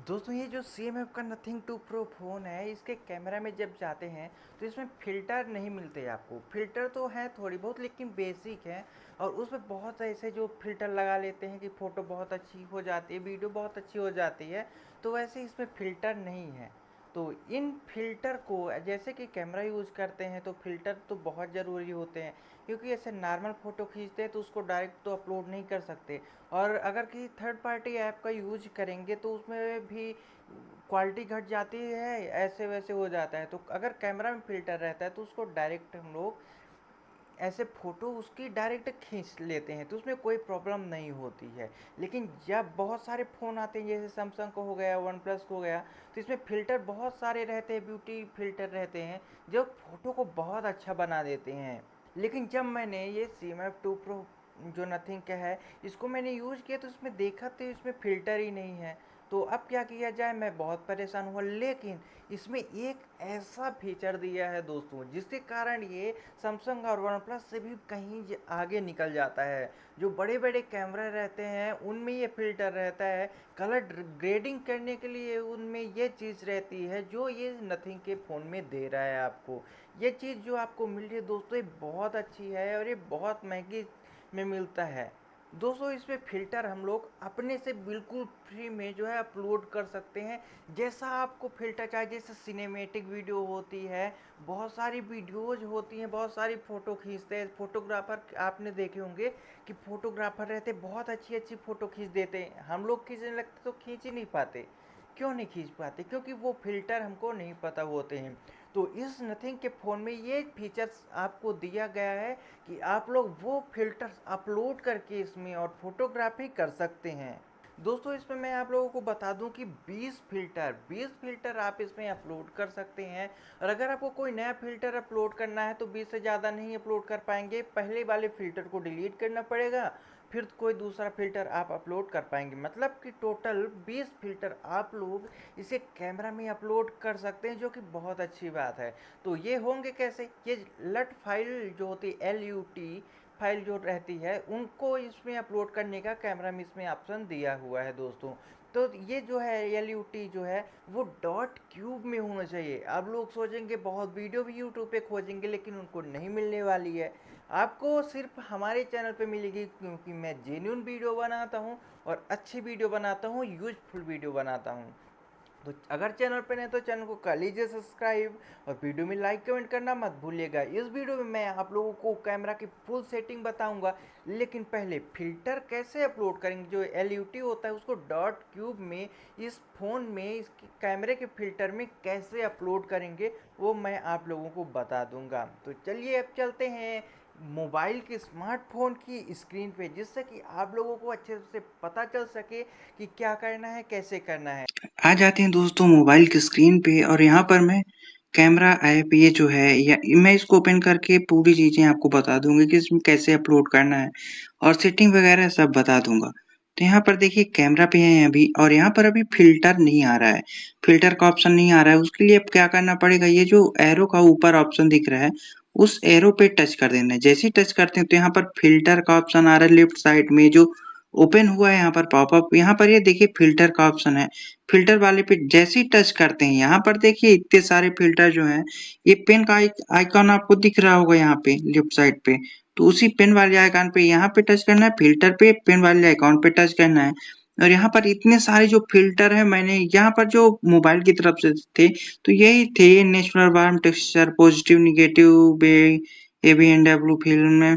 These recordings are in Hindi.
दोस्तों ये जो CMF का नथिंग 2 प्रो फ़ोन है, इसके कैमरा में जब जाते हैं तो इसमें फ़िल्टर नहीं मिलते आपको। फ़िल्टर तो हैं थोड़ी बहुत लेकिन बेसिक है, और उसमें बहुत ऐसे जो फ़िल्टर लगा लेते हैं कि फ़ोटो बहुत अच्छी हो जाती है, वीडियो बहुत अच्छी हो जाती है। तो वैसे इसमें फ़िल्टर नहीं है। तो इन फ़िल्टर को जैसे कि कैमरा यूज़ करते हैं तो फ़िल्टर तो बहुत ज़रूरी होते हैं, क्योंकि ऐसे नॉर्मल फ़ोटो खींचते हैं तो उसको डायरेक्ट तो अपलोड नहीं कर सकते। और अगर किसी थर्ड पार्टी ऐप का यूज करेंगे तो उसमें भी क्वालिटी घट जाती है, ऐसे वैसे हो जाता है। तो अगर कैमरा में फ़िल्टर रहता है तो उसको डायरेक्ट हम लोग ऐसे फ़ोटो उसकी डायरेक्ट खींच लेते हैं, तो उसमें कोई प्रॉब्लम नहीं होती है। लेकिन जब बहुत सारे फ़ोन आते हैं जैसे सैमसंग को हो गया, वन प्लस को हो गया, तो इसमें फ़िल्टर बहुत सारे रहते हैं, ब्यूटी फ़िल्टर रहते हैं जो फ़ोटो को बहुत अच्छा बना देते हैं। लेकिन जब मैंने ये CMF 2 प्रो जो नथिंग का है, इसको मैंने यूज़ किया तो इसमें देखा तो इसमें फ़िल्टर ही नहीं है। तो अब क्या किया जाए, मैं बहुत परेशान हुआ। लेकिन इसमें एक ऐसा फीचर दिया है दोस्तों, जिसके कारण ये सैमसंग और वन प्लस से भी कहीं आगे निकल जाता है। जो बड़े बड़े कैमरा रहते हैं उनमें ये फ़िल्टर रहता है, कलर ग्रेडिंग करने के लिए उनमें ये चीज़ रहती है जो ये नथिंग के फ़ोन में दे रहा है आपको। ये चीज़ जो आपको मिल रही है दोस्तों, ये बहुत अच्छी है और ये बहुत महंगी में मिलता है। दोस्तों इसमें फ़िल्टर हम लोग अपने से बिल्कुल फ्री में जो है अपलोड कर सकते हैं, जैसा आपको फ़िल्टर चाहिए। जैसे सिनेमैटिक वीडियो होती है, बहुत सारी वीडियोज़ होती हैं, बहुत सारी फ़ोटो खींचते हैं फ़ोटोग्राफ़र, आपने देखे होंगे कि फ़ोटोग्राफ़र रहते बहुत अच्छी फ़ोटो खींच देते हैं। हम लोग खींचने लगते तो खींच ही नहीं पाते। क्यों नहीं खींच पाते? क्योंकि वो फ़िल्टर हमको नहीं पता होते हैं। तो इस नथिंग के फ़ोन में ये फीचर्स आपको दिया गया है कि आप लोग वो फ़िल्टर्स अपलोड करके इसमें और फ़ोटोग्राफी कर सकते हैं। दोस्तों इसमें मैं आप लोगों को बता दूं कि 20 फ़िल्टर आप इसमें अपलोड कर सकते हैं। और अगर आपको कोई नया फ़िल्टर अपलोड करना है तो 20 से ज़्यादा नहीं अपलोड कर पाएंगे। पहले वाले फ़िल्टर को डिलीट करना पड़ेगा, फिर कोई दूसरा फ़िल्टर आप अपलोड कर पाएंगे। मतलब कि टोटल 20 फ़िल्टर आप लोग इसे कैमरा में अपलोड कर सकते हैं, जो कि बहुत अच्छी बात है। तो ये होंगे कैसे? ये लट फाइल जो होती है, LUT फाइल जो रहती है, उनको इसमें अपलोड करने का कैमरा में इसमें ऑप्शन दिया हुआ है दोस्तों। तो ये जो है LUT जो है वो डॉट क्यूब में होना चाहिए। अब लोग सोचेंगे बहुत वीडियो भी यूट्यूब पे खोजेंगे लेकिन उनको नहीं मिलने वाली है। आपको सिर्फ हमारे चैनल पे मिलेगी, क्योंकि मैं जेन्युइन वीडियो बनाता हूँ और अच्छी वीडियो बनाता हूँ, यूजफुल वीडियो बनाता हूँ। तो अगर चैनल पे नहीं तो चैनल को कर लीजिए सब्सक्राइब, और वीडियो में लाइक कमेंट करना मत भूलिएगा। इस वीडियो में मैं आप लोगों को कैमरा की फुल सेटिंग बताऊंगा, लेकिन पहले फ़िल्टर कैसे अपलोड करेंगे, जो LUT होता है उसको डॉट क्यूब में इस फ़ोन में इस कैमरे के फ़िल्टर में कैसे अपलोड करेंगे, वो मैं आप लोगों को बता दूंगा। तो चलिए अब चलते हैं मोबाइल के स्मार्टफोन की स्क्रीन पे, जिससे कि आप लोगों को अच्छे से पता चल सके कि क्या करना है, कैसे करना है। आ जाते हैं दोस्तों मोबाइल की स्क्रीन पे और यहाँ पर मैं कैमरा ऐप ये जो है या मैं इसको ओपन करके पूरी चीज़ें आपको बता दूंगी कि इसमें कैसे अपलोड करना है और सेटिंग वगैरह सब बता दूंगा। तो यहाँ पर देखिए कैमरा पे है अभी और यहाँ पर अभी फ़िल्टर नहीं आ रहा है, फ़िल्टर का ऑप्शन नहीं आ रहा है। उसके लिए अब क्या करना पड़ेगा, ये जो एरो का ऊपर ऑप्शन दिख रहा है उस एरो पे टच कर देना है। जैसे ही टच करते हैं तो यहाँ पर फ़िल्टर का ऑप्शन आ रहा है लेफ्ट साइड में जो ओपन हुआ है, यहाँ पर पॉपअप, यहाँ पर ये देखिए फ़िल्टर का ऑप्शन है। फ़िल्टर वाले पे जैसे ही टच करते हैं यहाँ पर देखिए इतने सारे फ़िल्टर जो हैं, ये पेन का आइकॉन आपको दिख रहा होगा यहाँ पे लेफ्ट साइड पे। तो उसी पेन वाले आइकॉन पे यहाँ पे टच करना है, फ़िल्टर पे पेन वाले आइकॉन पे टच करना है। और यहाँ पर इतने सारे जो फ़िल्टर हैं, मैंने यहाँ पर जो मोबाइल की तरफ से थे तो यही थे: natural warm texture, positive, negative, बे ABNW film,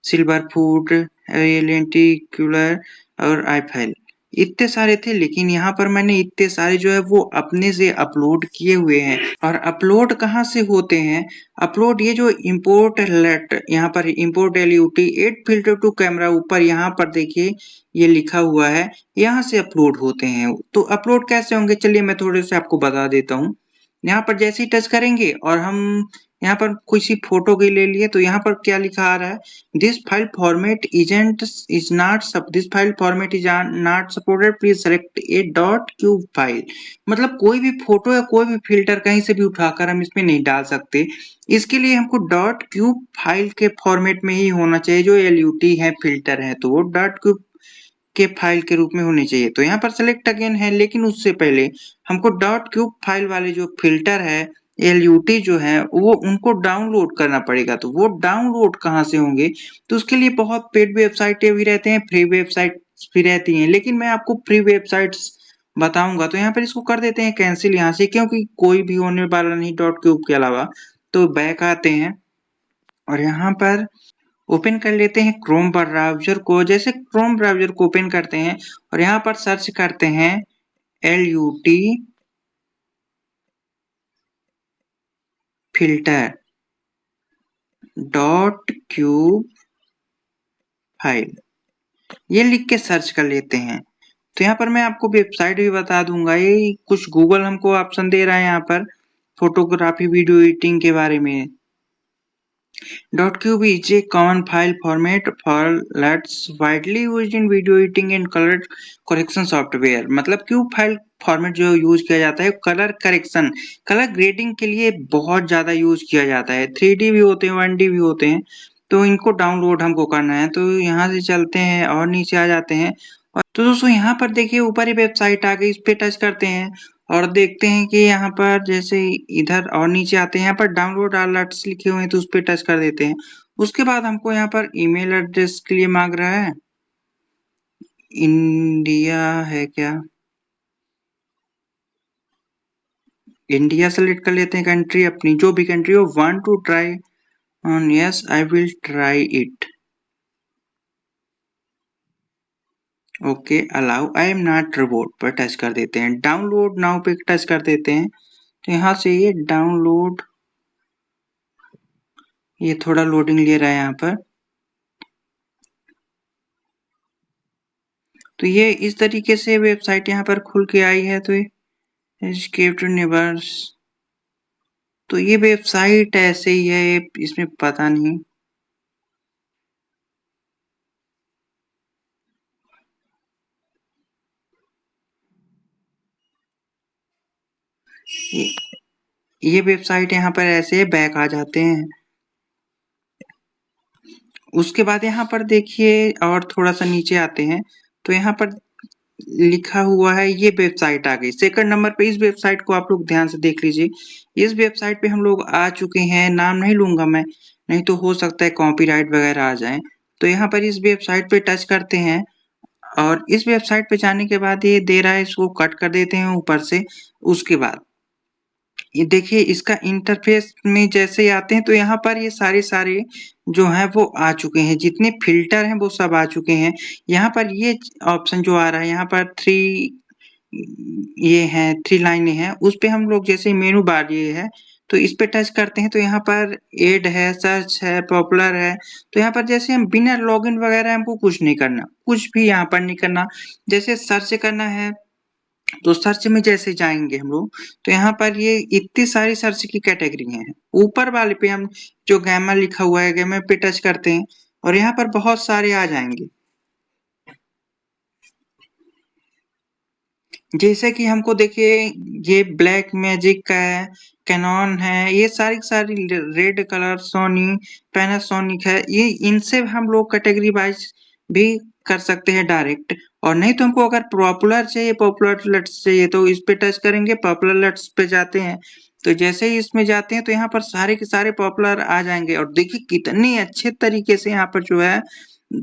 silver food, lenticular और आई फाइल, इतने सारे थे। लेकिन यहाँ पर मैंने इतने सारे जो है वो अपने से अपलोड किए हुए हैं। और अपलोड कहाँ से होते हैं? अपलोड ये जो इम्पोर्ट लेट, यहाँ पर import LUT add filter to camera, ऊपर यहाँ पर देखिए ये लिखा हुआ है, यहाँ से अपलोड होते हैं। तो अपलोड कैसे होंगे, चलिए मैं थोड़े से आपको बता देता हूँ। यहाँ पर जैसे ही टच करेंगे और हम यहाँ पर किसी फोटो के ले लिए तो यहाँ पर क्या लिखा आ रहा है, this file format is not this file format is not supported, please select A dot cube file. मतलब कोई भी फोटो या कोई भी फिल्टर कहीं से भी उठाकर हम इसमें नहीं डाल सकते। इसके लिए हमको डॉट क्यूब फाइल के फॉर्मेट में ही होना चाहिए, जो LUT है फिल्टर है तो वो डॉट क्यूब के फाइल के रूप में होनी चाहिए। तो यहाँ पर सेलेक्ट अगेन है, लेकिन उससे पहले हमको डॉट क्यूब फाइल वाले जो फिल्टर है LUT जो है वो उनको डाउनलोड करना पड़ेगा। तो वो डाउनलोड कहाँ से होंगे? तो उसके लिए बहुत पेड वेबसाइटें भी रहते हैं, फ्री वेबसाइट भी रहती हैं, लेकिन मैं आपको फ्री वेबसाइट्स बताऊंगा। तो यहाँ पर इसको कर देते हैं कैंसिल यहाँ से, क्योंकि कोई भी होने वाला नहीं डॉट क्यूब के अलावा। तो बैक आते हैं और यहाँ पर ओपन कर लेते हैं क्रोम ब्राउज़र को। जैसे क्रोम ब्राउज़र को ओपन करते हैं और यहाँ पर सर्च करते हैं LUT filter dot cube file, ये लिख के सर्च कर लेते हैं। तो यहाँ पर मैं आपको वेबसाइट भी बता दूंगा। ये कुछ गूगल हमको ऑप्शन दे रहा है यहाँ पर फोटोग्राफी वीडियो एडिटिंग के बारे में। .cube is a common file format for LUTs widely used in video editing and color correction software। मतलब क्यूब फाइल फॉर्मेट जो यूज किया जाता है कलर करेक्शन, कलर ग्रेडिंग के लिए बहुत ज्यादा यूज किया जाता है। 3D भी होते हैं, 1D भी होते हैं। तो इनको डाउनलोड हमको करना है। तो यहाँ से चलते हैं और नीचे आ जाते हैं। और तो दोस्तों यहाँ पर देखिए ऊपर ही वेबसाइट आ गई, इस पे टच करते हैं और देखते हैं कि यहाँ पर जैसे इधर और नीचे आते हैं, यहाँ पर डाउनलोड अलर्ट्स लिखे हुए हैं, तो उस पे टच कर देते हैं। उसके बाद हमको यहाँ पर ईमेल एड्रेस के लिए मांग रहा है। इंडिया है क्या? इंडिया सेलेक्ट कर लेते हैं, कंट्री अपनी जो भी कंट्री हो। Want to try on, yes I will try it. Okay allow, I am not robot पर टच कर देते हैं। डाउनलोड नाउ पे टच कर देते हैं। तो यहाँ से ये डाउनलोड, ये थोड़ा लोडिंग ले रहा है यहाँ पर। तो ये इस तरीके से वेबसाइट यहाँ पर खुल के आई है। तो एस्केप यूनिवर्स, तो ये वेबसाइट ऐसे ही है, इसमें पता नहीं। ये, ये वेबसाइट यहाँ पर ऐसे बैक आ जाते हैं। उसके बाद यहाँ पर देखिए और थोड़ा सा नीचे आते हैं तो यहाँ पर लिखा हुआ है, ये वेबसाइट आ गई सेकंड नंबर पे। इस वेबसाइट को आप लोग ध्यान से देख लीजिए। इस वेबसाइट पे हम लोग आ चुके हैं। नाम नहीं लूंगा मैं, नहीं तो हो सकता है कॉपीराइट वगैरह आ जाए। तो यहाँ पर इस वेबसाइट पे टच करते हैं और इस वेबसाइट पे जाने के बाद ये दे रहा है, इसको कट कर देते हैं ऊपर से। उसके बाद ये देखिए इसका इंटरफेस में जैसे ही आते हैं तो यहाँ पर ये सारे जो हैं वो आ चुके हैं, जितने फिल्टर हैं वो सब आ चुके हैं। यहाँ पर ये ऑप्शन जो आ रहा है यहाँ पर थ्री, ये हैं थ्री लाइनें हैं, उस पे हम लोग जैसे मेनू बार ये है तो इस पे टच करते हैं तो यहाँ पर एड है, सर्च है, पॉपुलर है। तो यहाँ पर जैसे हम बिना लॉगिन वगैरह हमको कुछ नहीं करना, कुछ भी यहाँ पर नहीं करना। जैसे सर्च करना है तो सर्च में जैसे जाएंगे हम लोग तो यहाँ पर ये इतनी सारी सर्च की कैटेगरी हैं। ऊपर वाले पे हम जो गैमा लिखा हुआ है गैमा पे टच करते हैं और यहाँ पर बहुत सारे आ जाएंगे। जैसे कि हमको देखिए ये ब्लैक मैजिक का है, कैनन है, ये सारी सारी रेड कलर सोनी, पैनासोनिक है। ये इनसे हम लोग कैटेगरी वाइज भी कर सकते हैं डायरेक्ट। और नहीं तो हमको अगर पॉपुलर चाहिए, पॉपुलर लट्स चाहिए तो इस पे टच करेंगे, पॉपुलर लट्स पे जाते हैं। तो जैसे ही इसमें जाते हैं तो यहाँ पर सारे के सारे पॉपुलर आ जाएंगे। और देखिए कितने अच्छे तरीके से यहाँ पर जो है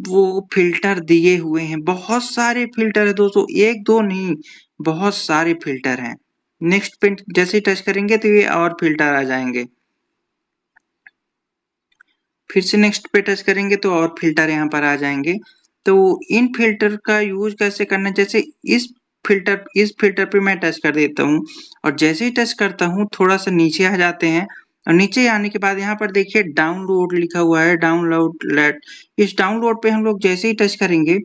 वो फिल्टर दिए हुए हैं। बहुत सारे फिल्टर है दोस्तों, एक दो नहीं, बहुत सारे फिल्टर हैं। नेक्स्ट पे जैसे ही टच करेंगे तो ये और फिल्टर आ जाएंगे। फिर से नेक्स्ट पे टच करेंगे तो और फिल्टर यहाँ पर आ जाएंगे। तो इन फिल्टर का यूज कैसे करना है, जैसे इस फिल्टर पे मैं टच कर देता हूँ और जैसे ही टच करता हूँ थोड़ा सा नीचे आ जाते हैं। और नीचे आने के बाद यहाँ पर देखिए डाउनलोड लिखा हुआ है, डाउनलोड लेट। इस डाउनलोड पे हम लोग जैसे ही टच करेंगे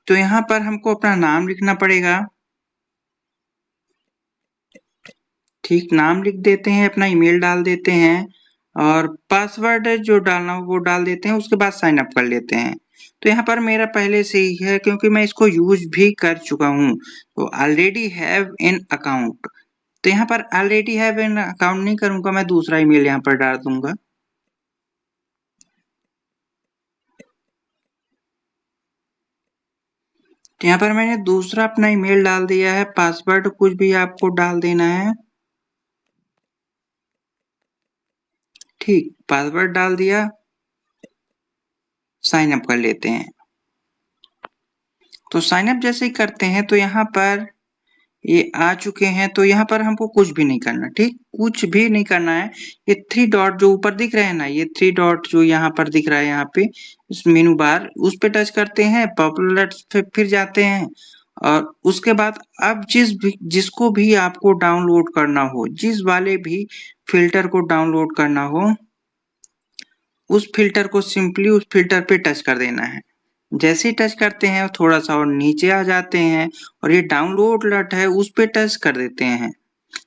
तो यहाँ पर हमको अपना नाम लिखना पड़ेगा। ठीक, नाम लिख देते हैं, अपना ईमेल डाल देते हैं और पासवर्ड जो डालना हो वो डाल देते हैं। उसके बाद साइन अप कर लेते हैं। तो यहाँ पर मेरा पहले से ही है क्योंकि मैं इसको यूज भी कर चुका हूँ। तो ऑलरेडी हैव एन अकाउंट, तो यहाँ पर ऑलरेडी हैव एन अकाउंट नहीं करूंगा, मैं दूसरा ईमेल यहाँ पर डाल दूंगा। तो यहाँ पर मैंने दूसरा अपना ईमेल डाल दिया है, पासवर्ड कुछ भी आपको डाल देना है। ठीक, पासवर्ड डाल दिया, साइन अप कर लेते हैं। तो साइन अप जैसे ही करते हैं तो यहाँ पर ये आ चुके हैं, तो यहाँ पर हमको कुछ भी नहीं करना, ठीक, कुछ भी नहीं करना है। ये थ्री डॉट जो ऊपर दिख रहे हैं ना, ये थ्री डॉट जो यहाँ पर दिख रहा है, यहाँ पे इस मेनू बार, उस पे टच करते हैं, पॉपुलर पे फिर जाते हैं, और उसके बाद अब जिसको भी आपको डाउनलोड करना हो, जिस वाले भी फिल्टर को डाउनलोड करना हो, उस फिल्टर को सिंपली उस फिल्टर पे टच कर देना है। जैसे ही टच करते हैं थोड़ा सा और नीचे आ जाते हैं, और ये डाउनलोड लट है उस पे टच कर देते हैं।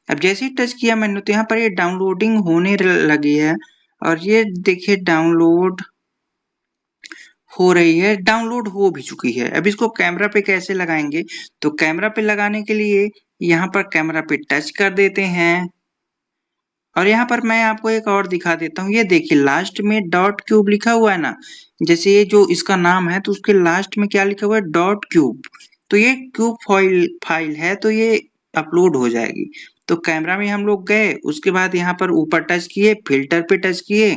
अब जैसे ही टच किया मैंने तो यहाँ पर ये डाउनलोडिंग होने लगी है, और ये देखिए डाउनलोड हो रही है, डाउनलोड हो भी चुकी है। अब इसको कैमरा पे कैसे लगाएंगे, तो कैमरा पे लगाने के लिए यहाँ पर कैमरा पे टच कर देते हैं, और यहाँ पर मैं आपको एक और दिखा देता हूँ। ये देखिए लास्ट में डॉट क्यूब लिखा हुआ है ना, जैसे ये जो इसका नाम है तो उसके लास्ट में क्या लिखा हुआ है, डॉट क्यूब। तो ये क्यूब फाइल है, तो ये अपलोड हो जाएगी। तो कैमरा में हम लोग गए, उसके बाद यहाँ पर ऊपर टच किए, फिल्टर पे टच किए,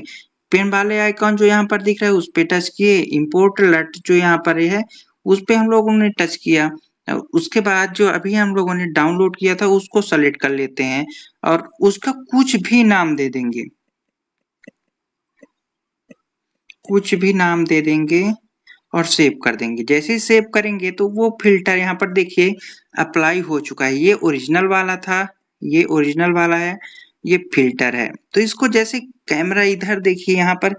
पेन वाले आइकॉन जो यहाँ पर दिख रहा है उस पे टच किए, इंपोर्ट लट जो यहाँ पर है उस पे हम लोगों ने टच किया। उसके बाद जो अभी हम लोगों ने डाउनलोड किया था उसको सेलेक्ट कर लेते हैं, और उसका कुछ भी नाम दे देंगे, कुछ भी नाम दे देंगे और सेव कर देंगे। जैसे ही सेव करेंगे तो वो फिल्टर यहाँ पर देखिए अप्लाई हो चुका है। ये ओरिजिनल वाला था, ये ओरिजिनल वाला है, ये फिल्टर है। तो इसको जैसे कैमरा इधर देखिए यहाँ पर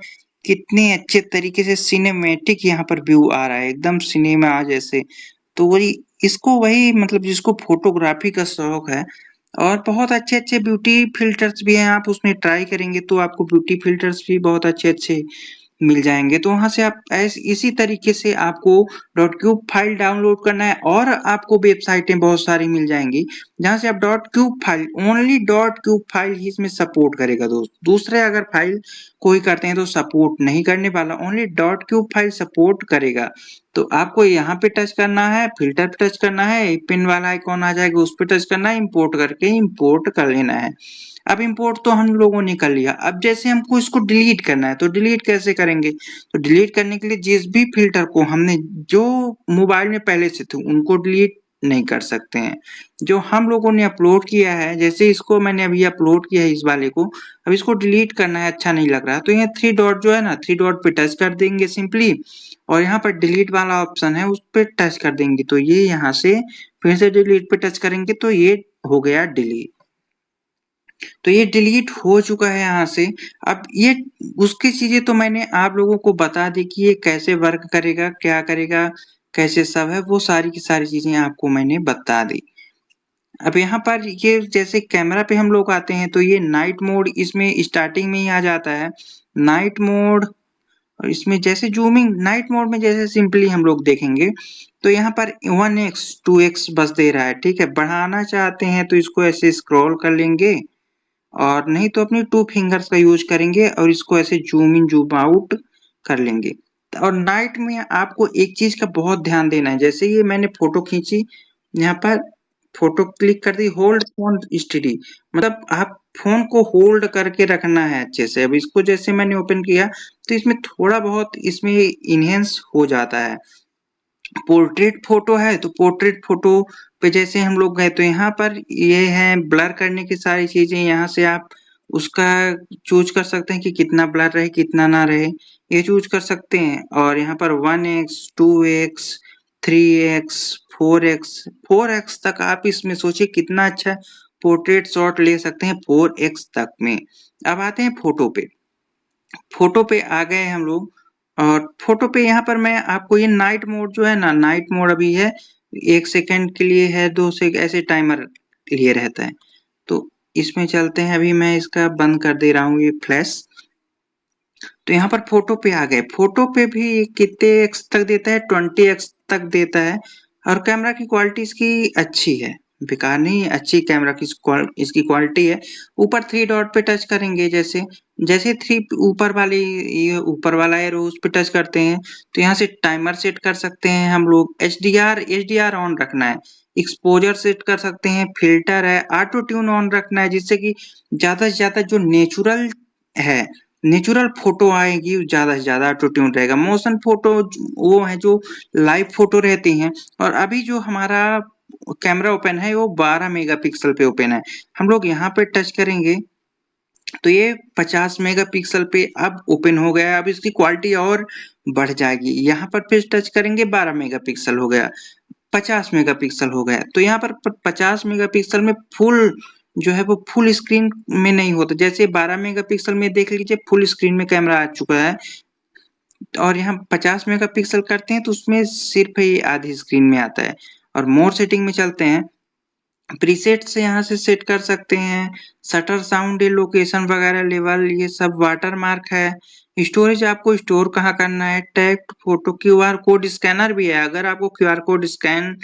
कितने अच्छे तरीके से सिनेमैटिक यहाँ पर व्यू आ रहा है, एकदम सिनेमा जैसे। तो वही इसको वही मतलब जिसको फोटोग्राफी का शौक है, और बहुत अच्छे-अच्छे ब्यूटी फ़िल्टर्स भी हैं, आप उसमें ट्राई करेंगे तो आपको ब्यूटी फ़िल्टर्स भी बहुत अच्छे-अच्छे मिल जाएँगे। तो वहाँ से आप इसी तरीके से आपको डॉट क्यूब फ़ाइल डाउनलोड करना है, और आपको वेबसाइटें बहुत सारी मिल जाएँगी, जहाँ से आप dot cube file, only dot cube file ही इसमें सपोर्ट करेगा दोस्त। दूसरे अगर फ़ाइल कोई करते हैं तो सपोर्ट नहीं करने वाला, only dot cube file support करेगा। तो आपको यहाँ पे टच करना है, फ़िल्टर पे टच करना है, पिन वाला आइकॉन आ जाएगा उस पे टच करना है, इम्पोर्ट करके इम्पोर्ट कर लेना है। अब इम्पोर्ट तो हम लोगों ने कर लिया, अब जैसे हमको इसको डिलीट करना है तो डिलीट कैसे करेंगे? तो डिलीट करने के लिए जिस भी फ़िल्टर को हमने जो मोबाइल में पहले से थे उनको डिलीट नहीं कर सकते हैं। जो हम लोगों ने अपलोड किया है, जैसे इसको मैंने अभी अपलोड किया है इस वाले को, अब इसको डिलीट करना है, अच्छा नहीं लग रहा, तो यहाँ थ्री डॉट जो है ना, थ्री डॉट पे टच कर देंगे सिंपली, और यहाँ पर डिलीट वाला ऑप्शन है उस पे टच कर देंगे, तो ये यहाँ से फिर से डिलीट पे टच करेंगे तो ये हो गया डिलीट। तो ये डिलीट हो चुका है यहाँ से। अब ये उसकी चीजें तो मैंने आप लोगों को बता दी कि ये कैसे वर्क करेगा, क्या करेगा, कैसे सब है, वो सारी की सारी चीजें आपको मैंने बता दी। अब यहाँ पर ये जैसे कैमरा पे हम लोग आते हैं तो ये नाइट मोड इसमें स्टार्टिंग में ही आ जाता है। नाइट मोड, और इसमें जैसे जूमिंग नाइट मोड में जैसे सिंपली हम लोग देखेंगे तो यहाँ पर 1x 2x बस दे रहा है, ठीक है। बढ़ाना चाहते हैं तो इसको ऐसे स्क्रॉल कर लेंगे, और नहीं तो अपनी टू फिंगर्स का यूज करेंगे और इसको ऐसे जूम इन जूम आउट कर लेंगे। और नाइट में आपको एक चीज का बहुत ध्यान देना है, जैसे ये मैंने फोटो खींची, यहाँ पर फोटो क्लिक कर दी, होल्ड फोन स्टडी, मतलब आप फोन को होल्ड करके रखना है अच्छे से। अब इसको जैसे मैंने ओपन किया तो इसमें थोड़ा बहुत इसमें इनहेंस हो जाता है। पोर्ट्रेट फोटो है तो पोर्ट्रेट फोटो पे जैसे हम लोग गए तो यहाँ पर ये है ब्लर करने की सारी चीजें, यहाँ से आप उसका चूज कर सकते हैं कि कितना ब्लर रहे कितना ना रहे, ये चूज कर सकते हैं। और यहाँ पर 1x 2x 3x 4x 4x तक आप इसमें सोचिए कितना अच्छा पोर्ट्रेट शॉट ले सकते हैं 4x तक में। अब आते हैं फोटो पे, फोटो पे आ गए हम लोग, और फोटो पे यहाँ पर मैं आपको ये नाइट मोड जो है ना, नाइट मोड अभी है 1 सेकंड के लिए है, 2 से ऐसे टाइमर लिए रहता है। तो इसमें चलते हैं, अभी मैं इसका बंद कर दे रहा हूँ ये फ्लैश। तो यहाँ पर फोटो पे आ गए, फोटो पे भी कितने एक्स तक देता है, 20x तक देता है। और कैमरा की क्वालिटी इसकी अच्छी है, बेकार नहीं है, अच्छी कैमरा की इसकी क्वालिटी है। ऊपर थ्री डॉट पे टच करेंगे जैसे जैसे थ्री ऊपर वाली ये ऊपर वाला एरो उस पे टच करते हैं तो यहाँ से टाइमर सेट कर सकते हैं हम लोग। एचडीआर ऑन रखना है, एक्सपोजर सेट कर सकते हैं, फिल्टर है, ऑटो ट्यून ऑन रखना है जिससे कि ज्यादा से ज्यादा जो नेचुरल है, नेचुरल फोटो आएगी ज्यादा से ज्यादा ऑटो ट्यून रहेगा। मोशन फोटो वो है जो लाइव फोटो रहती हैं। और अभी जो हमारा कैमरा ओपन है वो 12 मेगापिक्सल पे ओपन है। हम लोग यहाँ पे टच करेंगे तो ये 50 मेगापिक्सल पे अब ओपन हो गया। अब इसकी क्वालिटी और बढ़ जाएगी। यहाँ पर फिर टच करेंगे 12 मेगापिक्सल हो गया, 50 मेगापिक्सल हो गया। तो यहाँ पर 50 मेगापिक्सल में फुल जो है वो फुल स्क्रीन में नहीं होता। जैसे 12 मेगापिक्सल में देख लीजिए फुल स्क्रीन में कैमरा आ चुका है, और यहाँ 50 मेगापिक्सल करते हैं तो उसमें सिर्फ ये आधी स्क्रीन में आता है। और मोर सेटिंग में चलते हैं, प्रीसेट से यहाँ से सेट कर सकते हैं, शटर साउंड, लोकेशन वगैरह, लेवल, ये सब वाटर मार्क है। स्टोरेज आपको स्टोर कहाँ करना है, text, photo, QR code scanner भी है। अगर आपको क्यूआर कोड स्कैन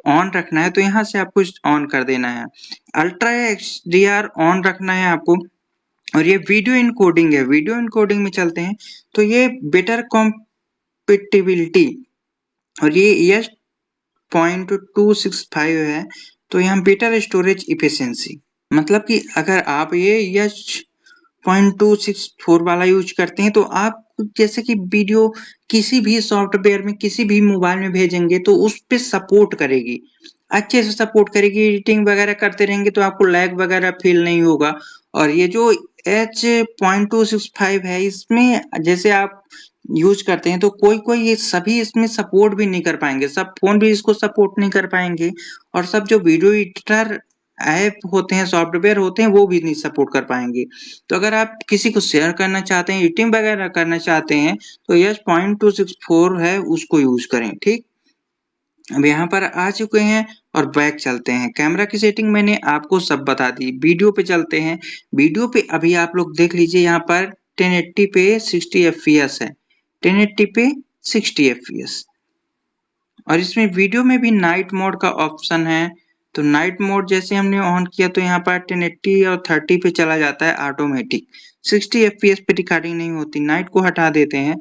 ऑन रखना है तो यहाँ से आपको ऑन कर देना है। अल्ट्रा एचडीआर ऑन रखना है आपको। और ये वीडियो इनकोडिंग है, वीडियो इनकोडिंग में चलते हैं तो ये बेटर कॉम्पेटिबिलिटी, और ये यस 0.265 है। तो यहाँ बेटर स्टोरेज इफिशियंसी, मतलब कि अगर आप ये यस 0.264 वाला यूज करते हैं तो आप जैसे कि वीडियो किसी भी सॉफ्टवेयर में किसी भी मोबाइल में भेजेंगे तो उस पे सपोर्ट करेगी, अच्छे से सपोर्ट करेगी। एडिटिंग वगैरह करते रहेंगे तो आपको लैग वगैरह फील नहीं होगा। और ये जो H.265 है इसमें जैसे आप यूज करते हैं तो कोई कोई ये सभी इसमें सपोर्ट भी नहीं कर पाएंगे, सब फोन भी इसको सपोर्ट नहीं कर पाएंगे। और सब जो वीडियो एडिटर ऐप होते हैं, सॉफ्टवेयर होते हैं, वो भी नहीं सपोर्ट कर पाएंगे। तो अगर आप किसी को शेयर करना चाहते हैं, एडिटिंग वगैरह करना चाहते हैं तो यस 0.264 है उसको यूज करें। ठीक, अब यहाँ पर आ चुके हैं और बैक चलते हैं। कैमरा की सेटिंग मैंने आपको सब बता दी। वीडियो पे चलते हैं। वीडियो पे अभी आप लोग देख लीजिए, यहाँ पर 1080 पे 60 fps है, 1080 पे 60 fps। और इसमें वीडियो में भी नाइट मोड का ऑप्शन है। तो नाइट मोड जैसे हमने ऑन किया तो यहाँ पर 1080 और 30 पे चला जाता है ऑटोमेटिक। 60 fps पे रिकॉर्डिंग नहीं होती, नाइट को हटा देते हैं।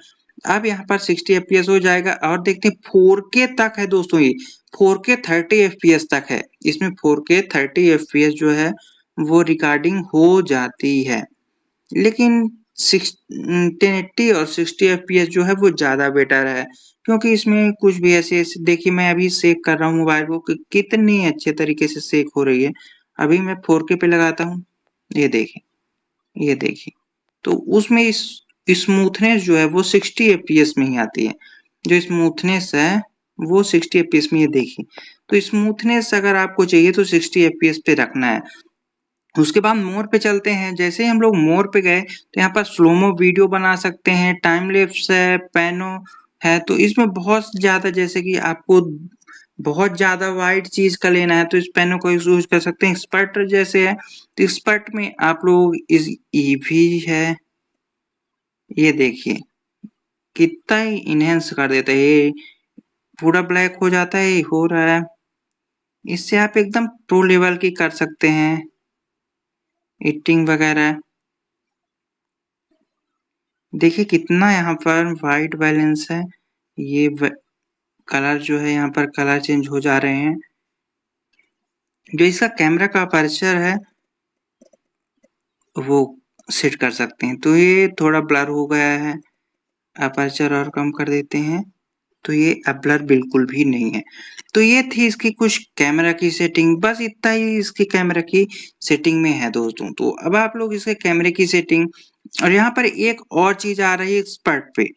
अब यहाँ पर 60 fps हो जाएगा। और देखते हैं 4K तक है दोस्तों, ये 4K 30 fps तक है। इसमें 4K 30 fps जो है वो रिकॉर्डिंग हो जाती है। लेकिन 1080 और 60 fps जो है वो ज्यादा बेटर है, क्योंकि इसमें कुछ भी ऐसे देखिए, मैं अभी सेक कर रहा हूँ मोबाइल को कि कितनी अच्छे तरीके से सेक हो रही है। अभी मैं 4K पे लगाता हूँ, ये देखिए, ये देखिए। तो उसमें इस स्मूथनेस जो है वो 60 fps में ही आती है। जो स्मूथनेस है वो 60 fps में, ये देखिए। तो स्मूथनेस अगर आपको चाहिए तो 60 fps पे रखना है। उसके बाद मोर पे चलते हैं। जैसे ही हम लोग मोर पे गए तो यहाँ पर स्लोमो वीडियो बना सकते हैं, टाइम लैप्स है, पैनो है। तो इसमें बहुत ज्यादा, जैसे कि आपको बहुत ज्यादा वाइड चीज का लेना है तो इस पैनो को यूज कर सकते हैं। एक्सपर्ट जैसे है तो एक्सपर्ट में आप लोग इस ईवी है, ये देखिए कितना ही इनहेंस कर देता है। ये पूरा ब्लैक हो जाता है, हो रहा है। इससे आप एकदम प्रो लेवल की कर सकते हैं एडिटिंग वगैरह। देखिए कितना यहाँ पर वाइट बैलेंस है। ये कलर जो है यहाँ पर कलर चेंज हो जा रहे हैं। जो इसका कैमरा का अपर्चर है वो सेट कर सकते हैं। तो ये थोड़ा ब्लर हो गया है, अपर्चर और कम कर देते हैं तो ये अब ब्लर बिल्कुल भी नहीं है। तो ये थी इसकी कुछ कैमरा की सेटिंग, बस इतना ही इसकी कैमरा की सेटिंग में है दोस्तों। तो अब आप लोग इसके कैमरे की सेटिंग, और यहाँ पर एक और चीज आ रही है एक्सपर्ट पे।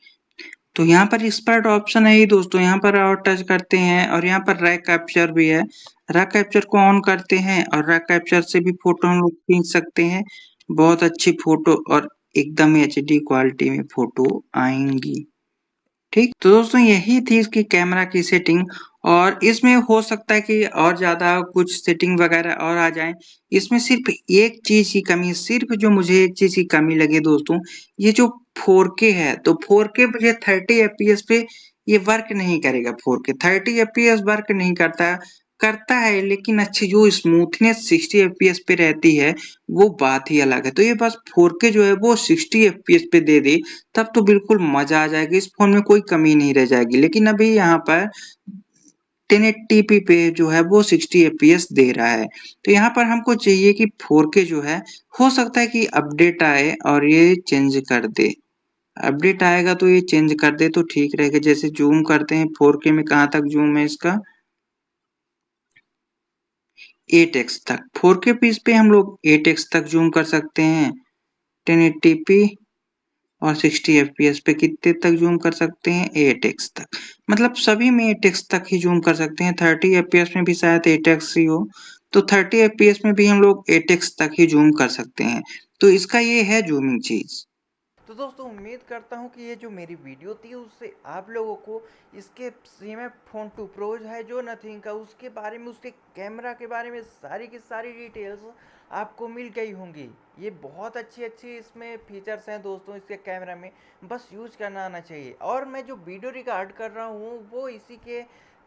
तो यहाँ पर एक्सपर्ट ऑप्शन है ही दोस्तों, यहाँ पर और टच करते हैं और यहाँ पर रैक कैप्चर भी है। रैक कैप्चर को ऑन करते हैं और रैक कैप्चर से भी फोटो हम लोग खींच सकते हैं। बहुत अच्छी फोटो और एकदम एचडी क्वालिटी में फोटो आएंगी। ठीक, तो दोस्तों यही थी इसकी कैमरा की सेटिंग। और इसमें हो सकता है कि और ज्यादा कुछ सेटिंग वगैरह और आ जाए। इसमें सिर्फ एक चीज की कमी, सिर्फ जो मुझे एक चीज की कमी लगी दोस्तों, ये जो 4K है, तो 4K मुझे 30 fps पे ये वर्क नहीं करेगा। 4K 30 fps वर्क नहीं करता। करता है, लेकिन अच्छी जो स्मूथनेस 60 एफपीएस पे रहती है वो बात ही अलग है। तो ये बस 4K जो है वो 60 एफपीएस पे दे दे तब तो बिल्कुल मजा आ जाएगी, इस फोन में कोई कमी नहीं रह जाएगी। लेकिन अभी यहाँ पर 1080p पे जो है वो 60 एफपीएस दे रहा है। तो यहाँ पर हमको चाहिए कि 4K जो है, हो सकता है कि अपडेट आए और ये चेंज कर दे। अपडेट आएगा तो ये चेंज कर दे तो ठीक रहेगा। जैसे जूम करते हैं 4K में, कहाँ तक जूम है इसका, 8x तक। 4K पे इस पे हम लोग 8x तक जूम कर सकते हैं। 1080p और 60 एफपीएस पे कितने तक जूम कर सकते हैं, 8x तक। मतलब सभी में 8x तक ही जूम कर सकते हैं। 30 एफपीएस में भी शायद 8x ही हो, तो 30 एफपीएस में भी हम लोग 8x तक ही जूम कर सकते हैं। तो इसका ये है जूमिंग चीज। तो दोस्तों उम्मीद करता हूँ कि ये जो मेरी वीडियो थी उससे आप लोगों को इसके सीएमए फोन 2 प्रो है जो नथिंग का, उसके बारे में, उसके कैमरा के बारे में सारी की सारी डिटेल्स आपको मिल गई होंगी। ये बहुत अच्छी अच्छी इसमें फीचर्स हैं दोस्तों इसके कैमरा में, बस यूज करना आना चाहिए। और मैं जो वीडियो रिकॉर्ड कर रहा हूँ वो इसी के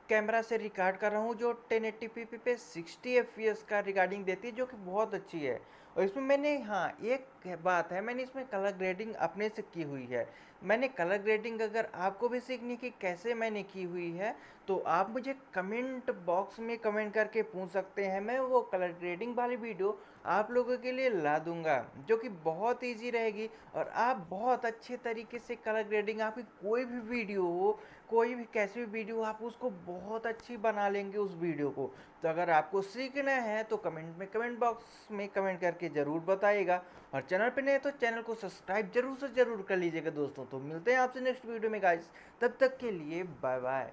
कैमरा से रिकॉर्ड कर रहा हूँ जो 1080p पे 60 fps का रिकॉर्डिंग देती है, जो कि बहुत अच्छी है। और इसमें मैंने, हाँ एक बात है, मैंने इसमें कलर ग्रेडिंग अपने से की हुई है। मैंने कलर ग्रेडिंग अगर आपको भी सीखनी कि कैसे मैंने की हुई है तो आप मुझे कमेंट बॉक्स में कमेंट करके पूछ सकते हैं, मैं वो कलर ग्रेडिंग वाली वीडियो आप लोगों के लिए ला दूंगा, जो कि बहुत इजी रहेगी। और आप बहुत अच्छे तरीके से कलर ग्रेडिंग, आपकी कोई भी वीडियो हो, कोई भी कैसी भी वीडियो, आप उसको बहुत अच्छी बना लेंगे उस वीडियो को। तो अगर आपको सीखना है तो कमेंट बॉक्स में कमेंट करके ज़रूर बताइएगा। और चैनल पे नए तो चैनल को सब्सक्राइब जरूर से ज़रूर कर लीजिएगा दोस्तों। तो मिलते हैं आपसे नेक्स्ट वीडियो में गाइस, तब तक के लिए बाय बाय।